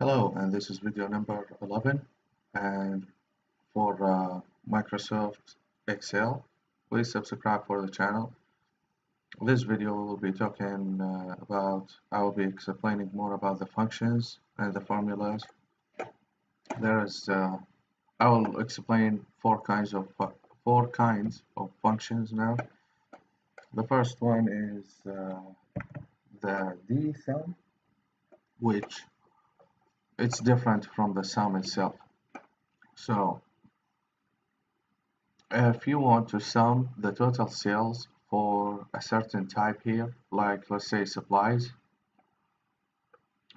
Hello, and this is video number 11. And for Microsoft Excel, please subscribe for the channel. This video will be talking I will be explaining more about the functions and the formulas. I will explain four kinds of functions now. The first one is the D sum, which it's different from the sum itself. So if you want to sum the total sales for a certain type here, like let's say supplies,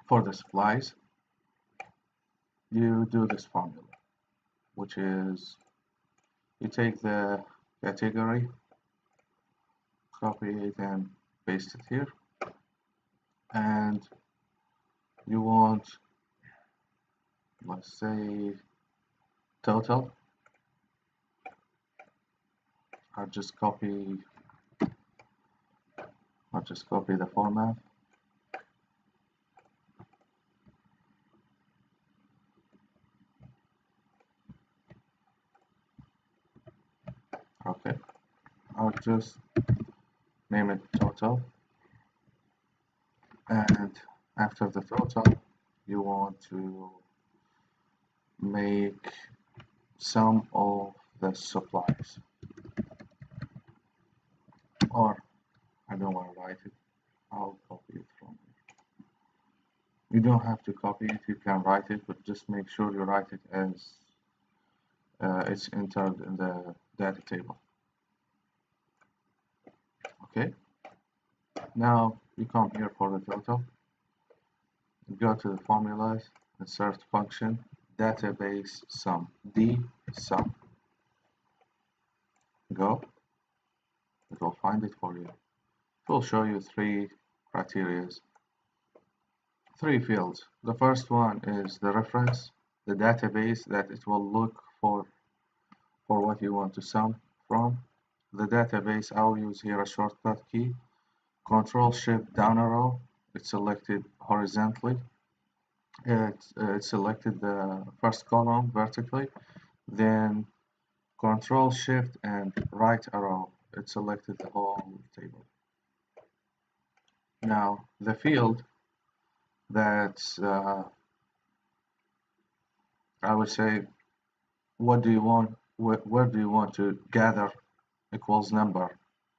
for the supplies, you do this formula, which is you take the category, copy it and paste it here, and you want, let's say, total. I'll just copy the format. Okay, I'll just name it total, and after the total you want to make sum of the supplies, or I don't want to write it, I'll copy it from here. You don't have to copy it, you can write it, but just make sure you write it as it's entered in the data table. Okay, now you come here for the total, go to the formulas, insert function, database sum, D sum, go, it will find it for you. It will show you three criteria, three fields. The first one is the reference, the database that it will look for what you want to sum from. The database, I'll use here a shortcut key, Control Shift down arrow, it's selected horizontally, it selected the first column vertically, then Control Shift and right arrow, it selected the whole table. Now the field that's I would say, what do you want, where do you want to gather equals number?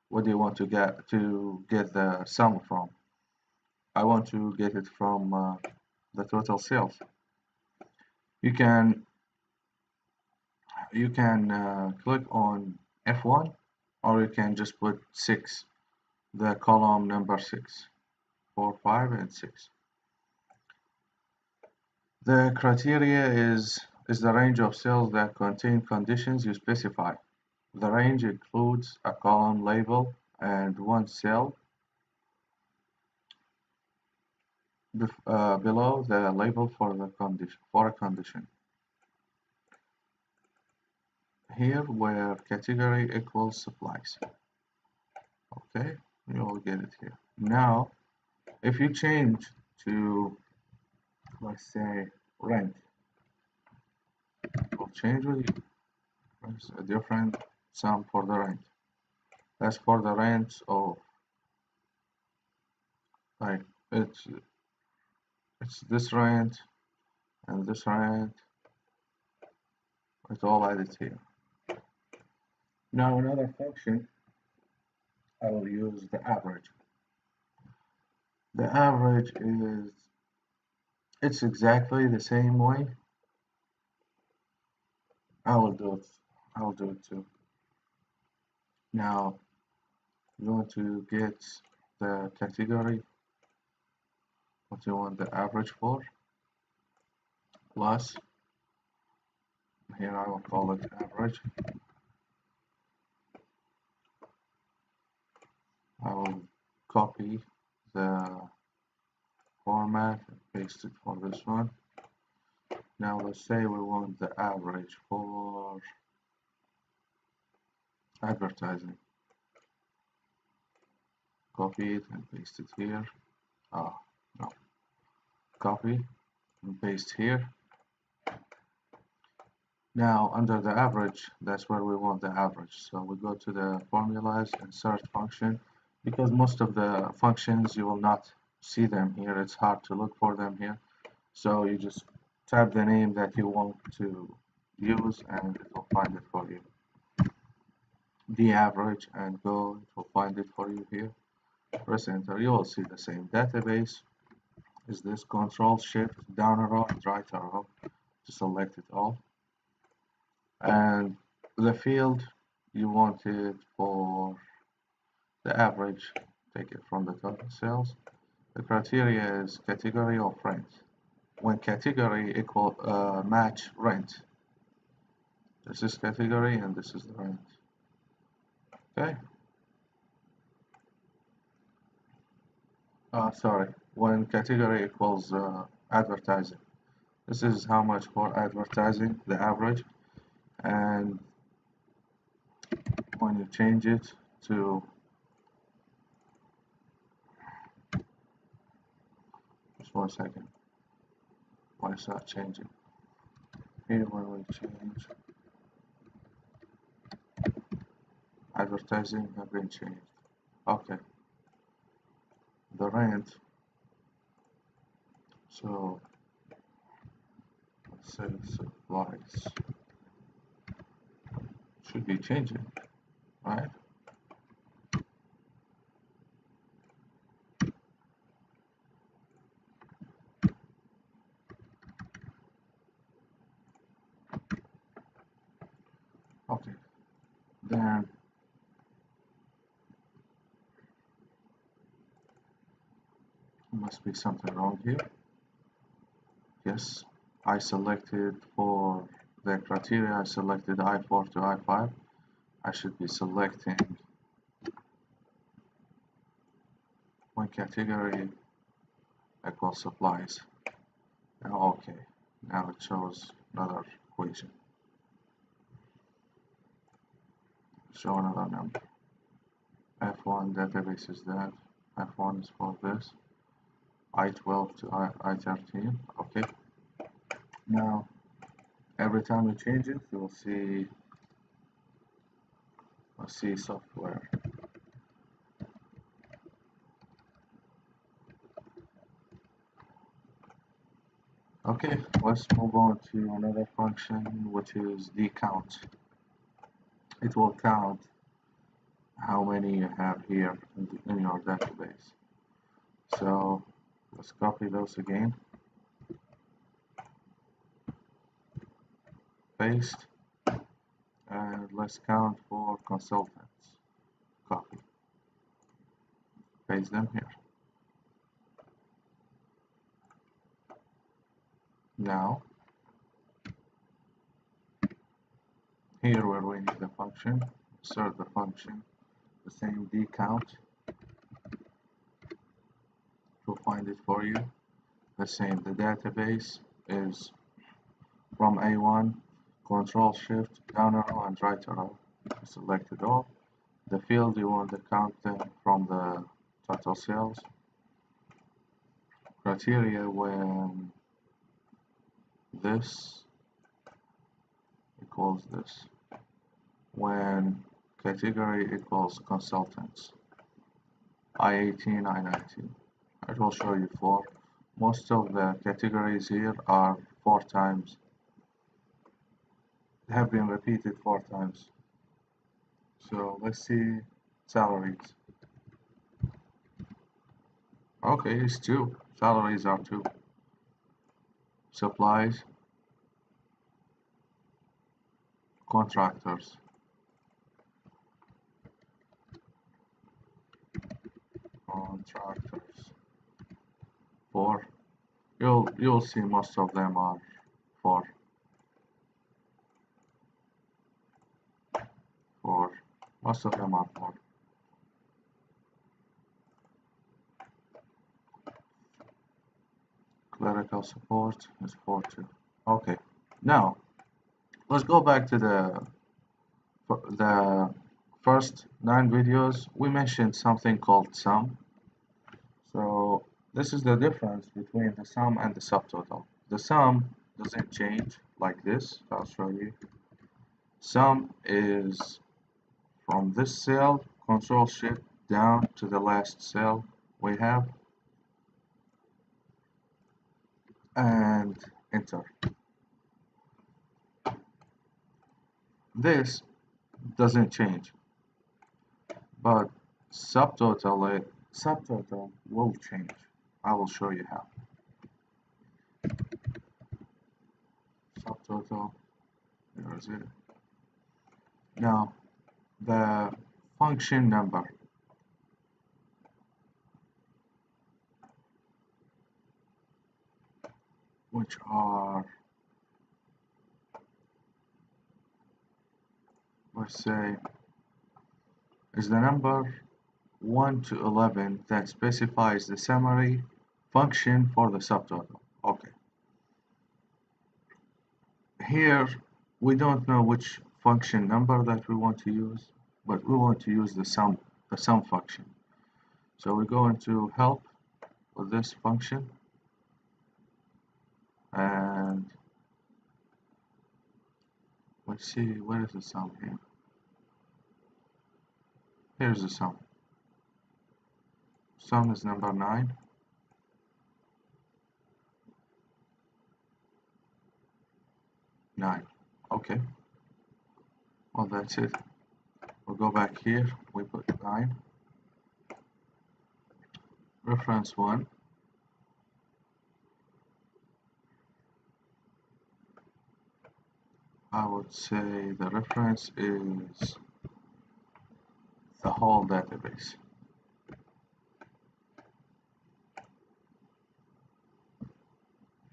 What do you want to get the sum from? I want to get it from the total sales. You can click on F1, or you can just put 6, the column number 6, 4, 5, and 6. The criteria is the range of cells that contain conditions you specify. The range includes a column label and one cell below the label for a condition. Here where category equals supplies. Okay, you will get it here. Now, if you change to, let's say, rent, it will change with you. There's a different sum for the rent. That's for the rent of, like, it's this rent and this rent. It's all added here. Now another function, I will use the average. The average it's exactly the same way. I will do it too. Now you want to get the category, what you want the average for, plus, here I will call it average. I will copy the format and paste it for this one. Now let's say we want the average for advertising. Copy it and paste it here. No. Copy, and paste here. Now under the average, that's where we want the average. So we go to the formulas, insert function. Because most of the functions you will not see them here, it's hard to look for them here. So you just type the name that you want to use and it will find it for you. The average and go, it will find it for you here. Press enter, you will see the same database. Is this Control Shift down arrow and right arrow to select it all. And the field you want it for the average, take it from the total sales. The criteria is category of rent. When category equal match rent, this is category and this is the rent. Okay. Sorry. When category equals advertising, this is how much for advertising, the average. And when you change it to, just 1 second, why is that changing? Here when we change, advertising have been changed. Okay. The rent, so let's say supplies, should be changing, right? Okay, then must be something wrong here. Yes, I selected for the criteria, I selected I4 to I5. I should be selecting when category equals supplies. Now, okay, now it shows another equation. Show another number. F1 database is that. F1 is for this. I12 to I13. Okay. Now, every time you change it, you'll see software. Okay, let's move on to another function, which is the count. It will count how many you have here in your database. So let's copy those again, paste, and let's count for consultants. Copy, paste them here. Now, here where we need the function, insert the function, the same d count, to find it for you. The same, the database is from A1, Control Shift, down arrow and right arrow. Select it all. The field you want to count them from the total sales. Criteria when this equals this. When category equals consultants. I18, I19. It will show you 4. Most of the categories here are 4 times. Have been repeated 4 times. So let's see salaries. Okay, it's 2. Salaries are 2. Supplies, contractors, contractors. 4. You'll see most of them are 4. 4. Most of them are 4. Clerical support is 4 too. Okay, now let's go back to the first 9 videos. We mentioned something called sum. So this is the difference between the sum and the subtotal. the sum doesn't change like this. I'll show you. Sum is from this cell, Control Shift down to the last cell we have, and enter. This doesn't change, but subtotal will change. I will show you how. Subtotal, there is it. Now, the function number. Which are, let's say, is the number 1 to 11 that specifies the summary function for the subtotal. Okay. Here, we don't know which function number that we want to use, but we want to use the sum function. So we go into help with this function, and let's see, where is the sum here? Here's the sum. Sum is number 9. Okay. Well, that's it. We'll go back here. We put 9. Reference 1. I would say the reference is the whole database.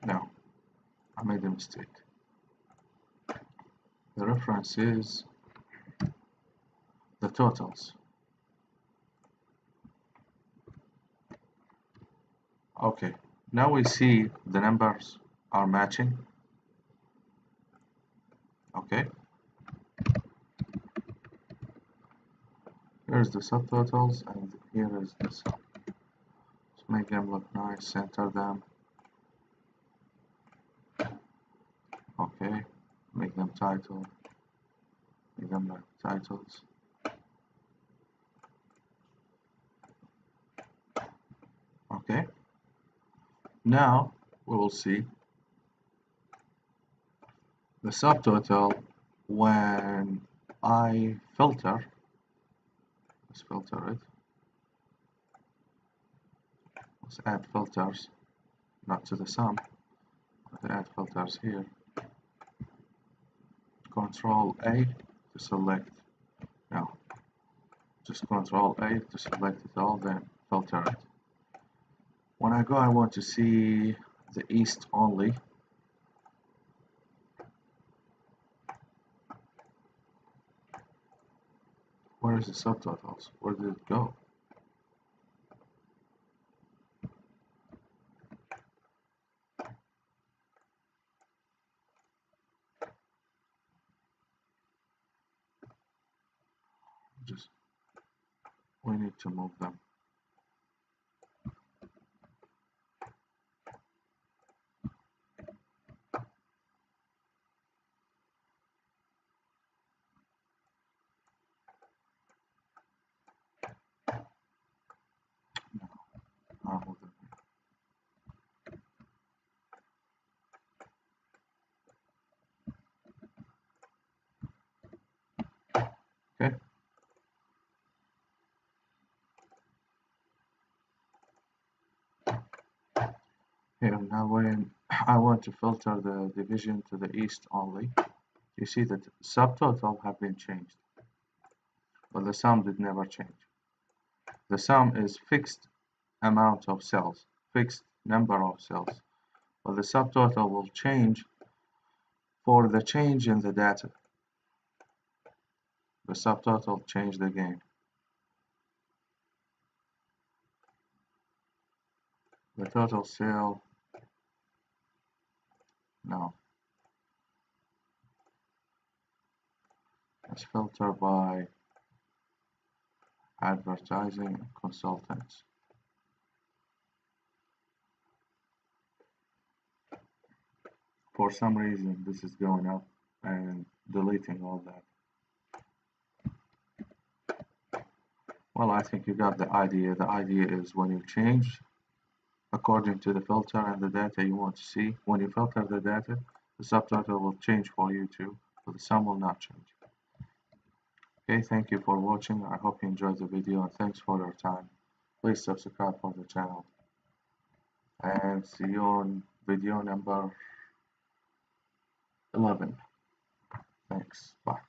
No, I made a mistake. The reference is the totals. Okay, now we see the numbers are matching. Okay. Here's the subtotals, and here is the sum. Let's make them look nice, center them. Okay, make them title. Make them like titles. Okay. Now we will see the subtotal when I filter. Let's filter it. Let's add filters, not to the sum, but add filters here. Control A to select. No, just Control A to select it all, then filter it. When I go, I want to see the east only. Where is the subtotals? Where did it go? We need to move them. No, I'll move them. Okay. Here now, when I want to filter the division to the east only, you see that subtotal have been changed, but the sum did never change. The sum is fixed amount of cells, fixed number of cells, but the subtotal will change for the change in the data. The subtotal changed again. The total cell, no. Let's filter by advertising and consultants. for some reason this is going up and deleting all that. Well, I think you got the idea. The idea is when you change according to the filter and the data you want to see, when you filter the data, the subtotal will change for you too, but the sum will not change. Okay, thank you for watching. I hope you enjoyed the video and thanks for your time. Please subscribe for the channel and see you on video number 11. Thanks. Bye.